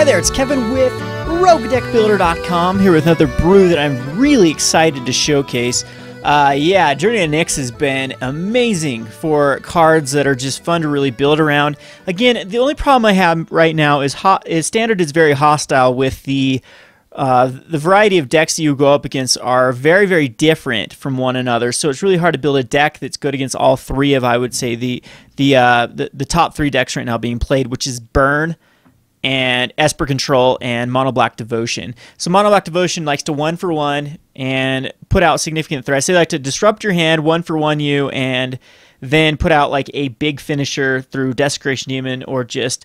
Hi there, it's Kevin with Roguedeckbuilder.com here with another brew that I'm really excited to showcase. Yeah, Journey of Nyx has been amazing for cards that are just fun to really build around. Again, the only problem I have right now is Standard is very hostile with the variety of decks that you go up against are very, very different from one another. So it's really hard to build a deck that's good against all three of, I would say, the top three decks right now being played, which is Burn, and Esper Control, and Mono Black Devotion. So Mono Black Devotion likes to 1-for-1 and put out significant threats. They like to disrupt your hand, 1-for-1 you, and then put out like a big finisher through Desecration Demon, or just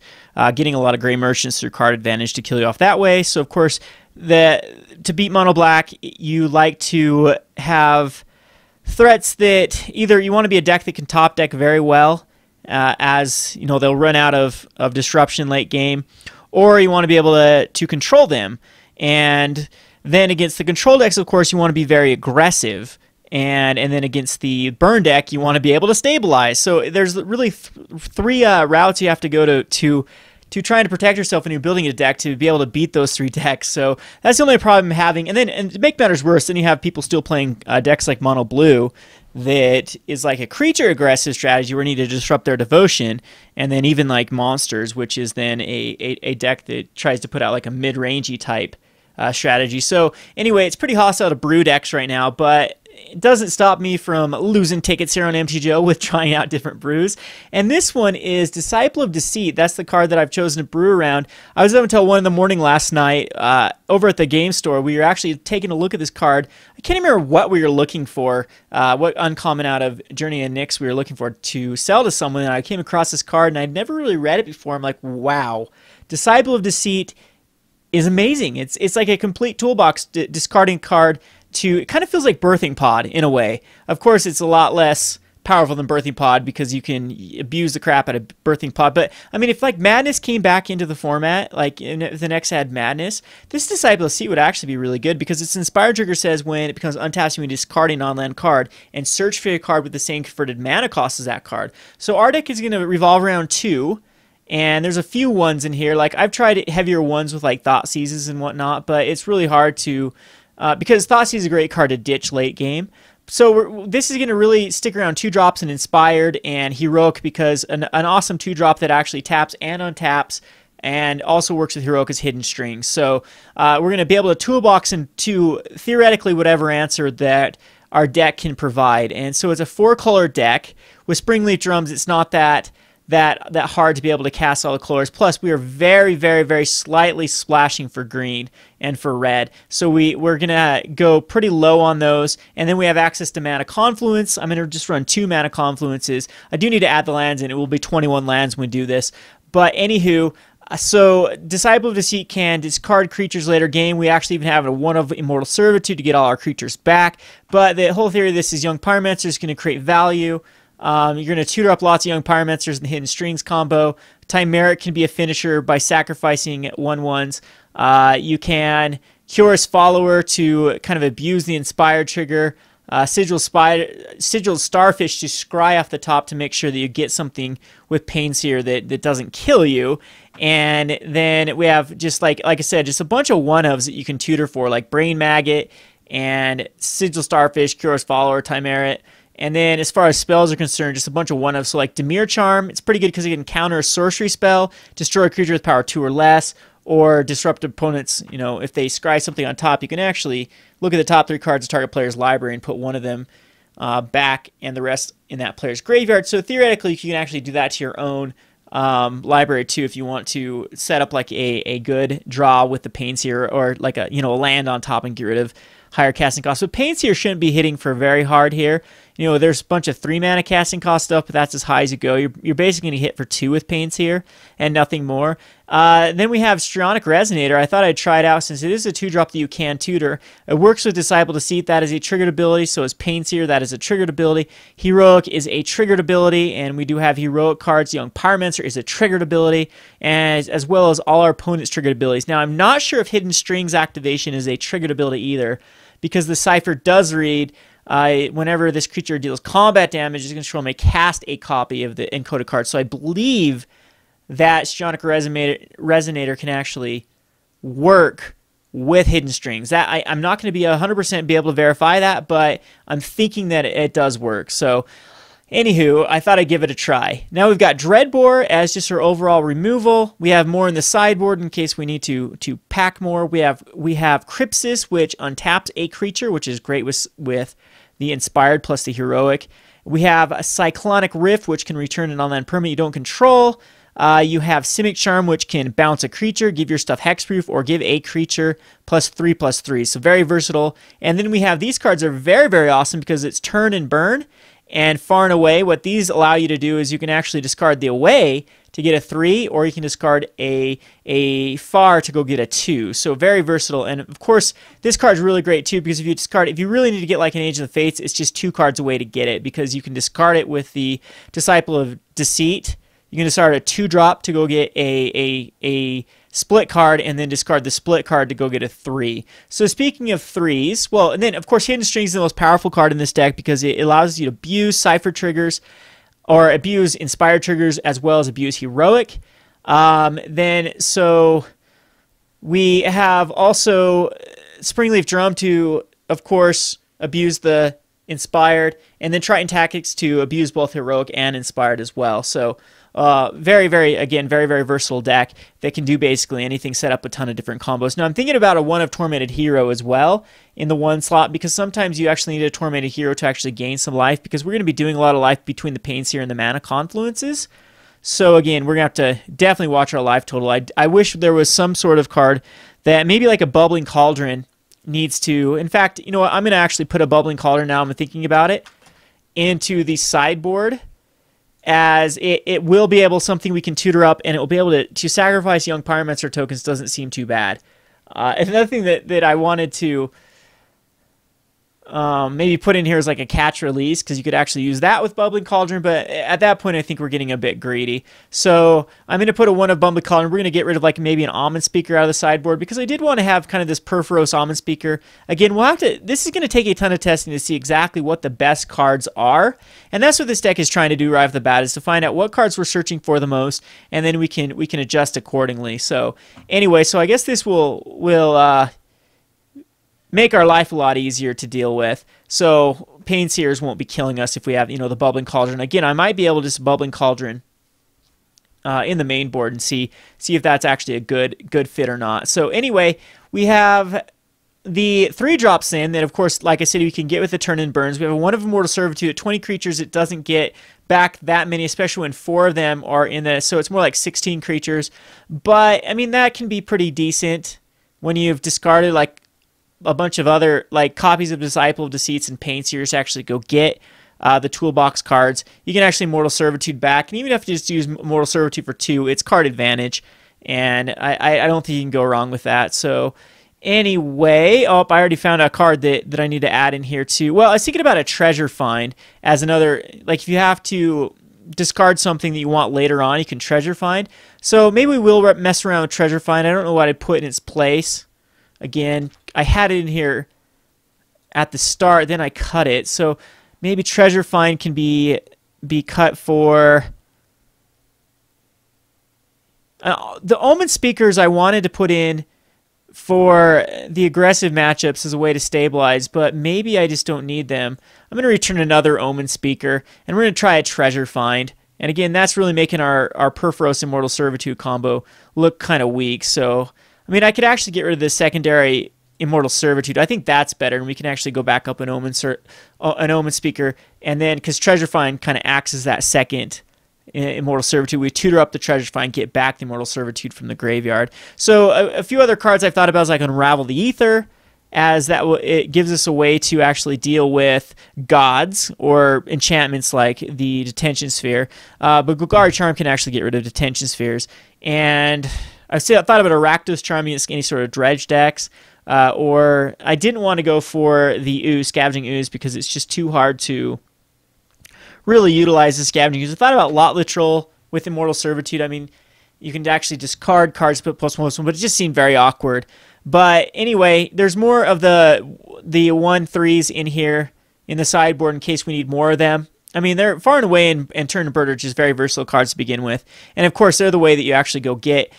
getting a lot of Gray Merchants through card advantage to kill you off that way. So of course, to beat Mono Black, you like to have threats that either you want to be a deck that can top deck very well, as you know, they'll run out of disruption late game, or you want to be able to control them. And then against the control decks, of course, you want to be very aggressive, and then against the burn deck, you want to be able to stabilize. So there's really three routes you have to go to trying to protect yourself when you're building a deck to be able to beat those three decks. So that's the only problem I'm having. And to make matters worse, then you have people still playing decks like Mono Blue that is like a creature aggressive strategy where you need to disrupt their devotion, and then even like monsters, which is then a deck that tries to put out like a mid-rangey type strategy. So anyway, it's pretty hostile to brew decks right now, but it doesn't stop me from losing tickets here on MTGO with trying out different brews. And this one is Disciple of Deceit. That's the card that I've chosen to brew around. I was up until 1 in the morning last night over at the game store. We were actually taking a look at this card. I can't remember what we were looking for, what uncommon out of Journey of Nyx we were looking for to sell to someone. And I came across this card, and I'd never really read it before. I'm like, wow. Disciple of Deceit is amazing. It's like a complete toolbox discarding card. It kind of feels like Birthing Pod in a way. Of course, it's a lot less powerful than Birthing Pod because you can abuse the crap out of Birthing Pod. But I mean, if like Madness came back into the format, like if the Nyx had Madness, this Disciple of Deceit would actually be really good, because its Inspired trigger says when it becomes untapped, you may discard a non-land card and search for a card with the same converted mana cost as that card. So our deck is going to revolve around 2. And there's a few ones in here. Like I've tried heavier ones with like Thoughtseizes and whatnot, but it's really hard to because Thoughtseize is a great card to ditch late game. So this is going to really stick around 2 drops in Inspired and Heroic, because an awesome 2-drop that actually taps and untaps and also works with Heroic as Hidden Strings. So we're going to be able to toolbox into theoretically whatever answer that our deck can provide. And so it's a 4-color deck. With Springleaf Drums, it's not that hard to be able to cast all the colors. Plus, we are very, very, very slightly splashing for green and for red. So we're going to go pretty low on those. And then we have access to Mana Confluence. I'm going to just run 2 Mana Confluences. I do need to add the lands in. It will be 21 lands when we do this. But anywho, so Disciple of Deceit can discard creatures later game. We actually even have a 1 of Immortal Servitude to get all our creatures back. But the whole theory of this is Young Pyromancer is going to create value. You're going to tutor up lots of Young Pyromancers in the Hidden Strings combo. Time can be a finisher by sacrificing 1/1s. You can Curious Follower to kind of abuse the Inspired trigger. Sigil Starfish to scry off the top to make sure that you get something with Painseer that doesn't kill you. And then we have, just like I said, just a bunch of 1-ofs that you can tutor for, like Brain Maggot and Sigil Starfish, Curious Follower, Time. And then as far as spells are concerned, just a bunch of 1-ofs. So like Dimir Charm, it's pretty good because it can counter a sorcery spell, destroy a creature with power 2 or less, or disrupt opponents. You know, if they scry something on top, you can actually look at the top 3 cards of target player's library and put one of them back and the rest in that player's graveyard. So theoretically, you can actually do that to your own library too, if you want to set up like a good draw with the Painseer, or like a land on top and get rid of higher casting costs. So Painseer shouldn't be hitting for very hard here. You know, there's a bunch of 3 mana casting cost stuff, but that's as high as you go. You're basically going to hit for 2 with Painseer and nothing more. Then we have Strionic Resonator. I thought I'd try it out since it is a 2-drop that you can tutor. It works with Disciple Deceit. That is a triggered ability. So is Painseer. That is a triggered ability. Heroic is a triggered ability, and we do have Heroic cards. Young Pyromancer is a triggered ability, and as well as all our opponents' triggered abilities. Now, I'm not sure if Hidden Strings activation is a triggered ability either, because the cipher does read whenever this creature deals combat damage, its control may cast a copy of the encoded card. So I believe that Psionic Resonator can actually work with hidden strings. That I'm not going to be 100% be able to verify that, but I'm thinking that it does work. So anywho, I thought I'd give it a try. Now we've got Dreadbore as just our overall removal. We have more in the sideboard in case we need to pack more. We have Crypsis, which untaps a creature, which is great with the Inspired plus the Heroic. We have a Cyclonic Rift, which can return an online permanent you don't control. You have Simic Charm, which can bounce a creature, give your stuff hexproof, or give a creature +3/+3. So very versatile. And then we have these cards are very, very awesome because it's turn and burn. And far and away, what these allow you to do is you can actually discard the away to get a 3, or you can discard a far to go get a 2. So very versatile. And of course, this card's really great too because if you really need to get like an Age of the Fates, it's just 2 cards away to get it because you can discard it with the Disciple of Deceit. You can discard a 2-drop to go get a split card and then discard the split card to go get a 3. So speaking of 3s, well, and then of course Hidden Strings is the most powerful card in this deck because it allows you to abuse Cipher triggers or abuse Inspired triggers as well as abuse Heroic. So we have also Springleaf Drum to, of course, abuse the Inspired, and then Triton Tactics to abuse both Heroic and Inspired as well. So very, very versatile deck that can do basically anything, set up a ton of different combos. Now I'm thinking about a 1 of Tormented Hero as well in the 1 slot because sometimes you actually need a Tormented Hero to actually gain some life because we're going to be doing a lot of life between the Pain Seer and the Mana Confluences. So again, we're going to have to definitely watch our life total. I wish there was some sort of card that maybe like a Bubbling Cauldron needs to, in fact, you know what, I'm going to actually put a Bubbling Cauldron now I'm thinking about it into the sideboard, as it will be able, something we can tutor up, and it will be able to sacrifice Young Pyromancer tokens doesn't seem too bad. Another thing that I wanted to maybe put in here is like a Catch Release, because you could actually use that with Bubbling Cauldron, but at that point I think we're getting a bit greedy. So I'm going to put a 1 of Bubbling Cauldron. We're going to get rid of like maybe an Almond Speaker out of the sideboard, because I did want to have kind of this Perforos Almond Speaker. Again, we'll have to, this is going to take a ton of testing to see exactly what the best cards are, and that's what this deck is trying to do right off the bat, is to find out what cards we're searching for the most, and then we can adjust accordingly. So anyway, so I guess this will make our life a lot easier to deal with. So Pain Seers won't be killing us if we have, the Bubbling Cauldron. Again, I might be able to just Bubbling Cauldron in the main board and see if that's actually a good fit or not. So anyway, we have the 3-drops in that, of course, like I said, you can get with the Turn and Burns. We have a 1 of Immortal Servitude at 20 creatures. It doesn't get back that many, especially when 4 of them are in the, so it's more like 16 creatures. But I mean, that can be pretty decent when you've discarded like a bunch of other like copies of Disciple of Deceits and Pain Seers to actually go get the toolbox cards. You can actually Mortal Servitude back, and even if you just use Mortal Servitude for 2, it's card advantage, and I don't think you can go wrong with that. So anyway, I already found a card that I need to add in here too. Well, I was thinking about a Treasure Find as another, like if you have to discard something that you want later on, you can Treasure Find. So maybe we will mess around with Treasure Find. I don't know what I'd put in its place. Again, I had it in here at the start, then I cut it. So maybe Treasure Find can be cut for the Omen Speakers. I wanted to put in for the aggressive matchups as a way to stabilize, but maybe I just don't need them. I'm going to return another Omen Speaker, and we're going to try a Treasure Find. And again, that's really making our Perforos Immortal Servitude combo look kind of weak. So I mean, I could actually get rid of the secondary Immortal Servitude. I think that's better, and we can actually go back up an Omen Speaker, and then, because Treasure Find kind of acts as that second Immortal Servitude, we tutor up the Treasure Find, get back the Immortal Servitude from the graveyard. So a few other cards I've thought about is like Unravel the Ether, as that it gives us a way to actually deal with gods or enchantments like the Detention Sphere. But Golgari Charm can actually get rid of Detention Spheres, and I thought about Rakdos Charm against any sort of dredge decks, or I didn't want to go for the Ooze, Scavenging Ooze, because it's just too hard to really utilize the Scavenging Ooze. I thought about Lot Literal with Immortal Servitude. I mean, you can actually discard cards, put +1/+1, but it just seemed very awkward. But anyway, there's more of the 1/3s in here in the sideboard in case we need more of them. I mean, they're far and away and Turn and Bird are just very versatile cards to begin with. And of course, they're the way that you actually go get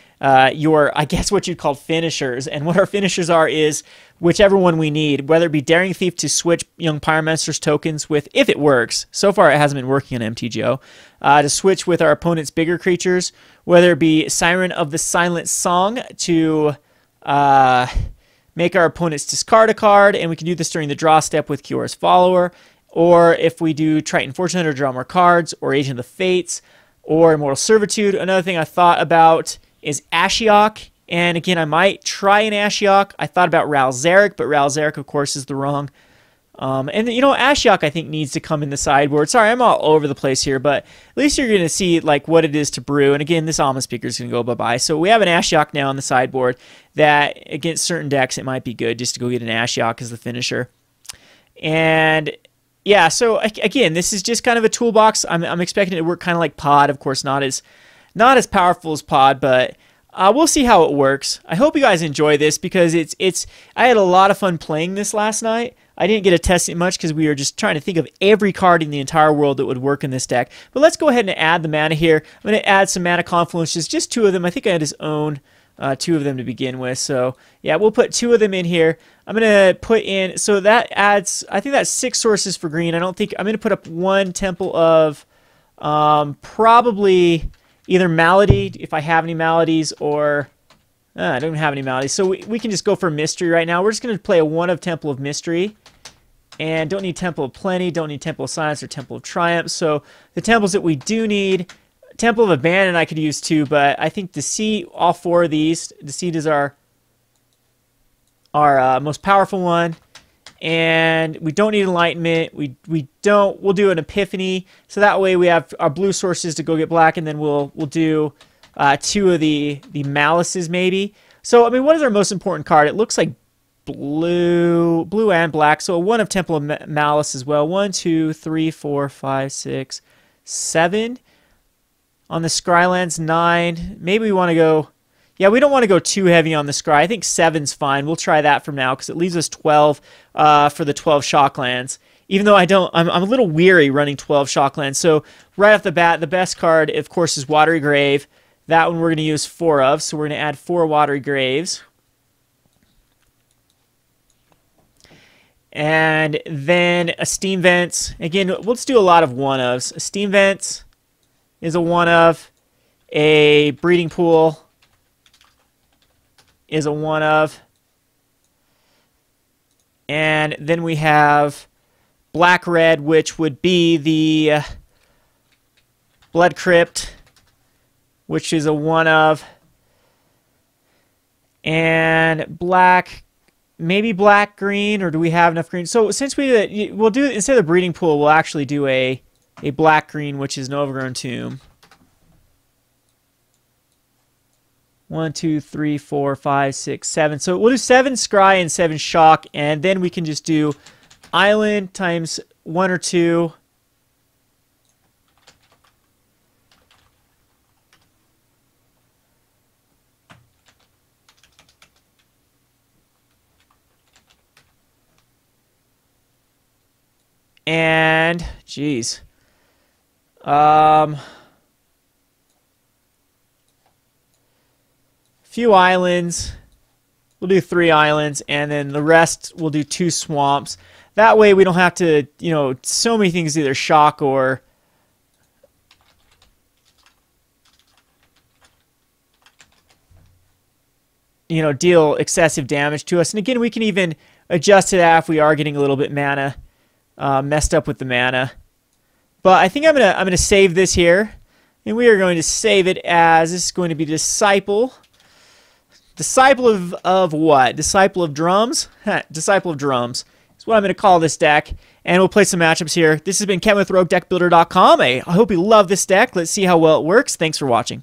your, I guess what you'd call finishers. And what our finishers are is whichever one we need, whether it be Daring Thief to switch Young Pyromancer's tokens with, if it works. So far, it hasn't been working on MTGO. To switch with our opponent's bigger creatures, whether it be Siren of the Silent Song to make our opponents discard a card, and we can do this during the draw step with Kiyora's Follower. Or if we do Triton Fortune Hunter, draw more cards, or Agent of the Fates, or Immortal Servitude. Another thing I thought about is Ashiok. And again, I might try an Ashiok. I thought about Ral Zarek, but Ral Zarek, of course, is the wrong. And, you know, Ashiok, I think, needs to come in the sideboard. Sorry, I'm all over the place here, but at least you're going to see, like, what it is to brew. And, again, this Alma Speaker is going to go bye-bye. So we have an Ashiok now on the sideboard that, against certain decks, it might be good just to go get an Ashiok as the finisher. And yeah, so again, this is just kind of a toolbox. I'm expecting it to work kind of like Pod. Of course, not as powerful as Pod, but we'll see how it works. I hope you guys enjoy this because I had a lot of fun playing this last night. I didn't get to test it much because we were just trying to think of every card in the entire world that would work in this deck. But let's go ahead and add the mana here. I'm going to add some Mana Confluences, just 2 of them. I think I had his own 2 of them to begin with. So yeah, we'll put 2 of them in here. I'm going to put in, so that adds, I think that's 6 sources for green. I don't think, I'm going to put up 1 Temple of probably either Malady, if I have any Maladies, or I don't have any Maladies. So we can just go for Mystery right now. We're just going to play a 1 of Temple of Mystery. And don't need Temple of Plenty, don't need Temple of Silence or Temple of Triumph. So the temples that we do need, Temple of Abandon I could use too, but I think Deceit, all 4 of these, Deceit is our most powerful one. And we don't need Enlightenment. We'll do an Epiphany. So that way we have our blue sources to go get black, and then we'll do 2 of the Malices maybe. So, I mean, what is our most important card? It looks like blue and black. So 1 of Temple of Malice as well. 1, 2, 3, 4, 5, 6, 7. On the Scrylands, 9. Maybe we want to go... Yeah, we don't want to go too heavy on the Scry. I think 7's fine. We'll try that from now because it leaves us 12 for the 12 Shocklands. Even though I'm a little weary running 12 Shocklands. So right off the bat, the best card, of course, is Watery Grave. That one we're going to use 4 of. So we're going to add 4 Watery Graves. And then a Steam Vents. Again, let's do a lot of 1-ofs. A Steam Vents is a 1-of. A Breeding Pool is a 1-of. And then we have Black Red, which would be the Blood Crypt, which is a 1-of. And black, maybe black green, or do we have enough green? So since we'll do, instead of the Breeding Pool, we'll actually do a black green, which is an Overgrown Tomb. 1, 2, 3, 4, 5, 6, 7. So we'll do 7 Scry and 7 Shock, and then we can just do Island times 1 or 2. And, geez. Few islands. We'll do 3 islands, and then the rest we'll do 2 swamps. That way we don't have to, you know, so many things either shock or deal excessive damage to us. And again, we can even adjust to that if we are getting a little bit mana messed up with the mana. But I think I'm gonna save this here, and we are going to save it as, this is going to be Disciple. Disciple of what? Disciple of Drums? Disciple of Drums is what I'm going to call this deck. And we'll play some matchups here. This has been Kevin with Roguedeckbuilder.com. I hope you love this deck. Let's see how well it works. Thanks for watching.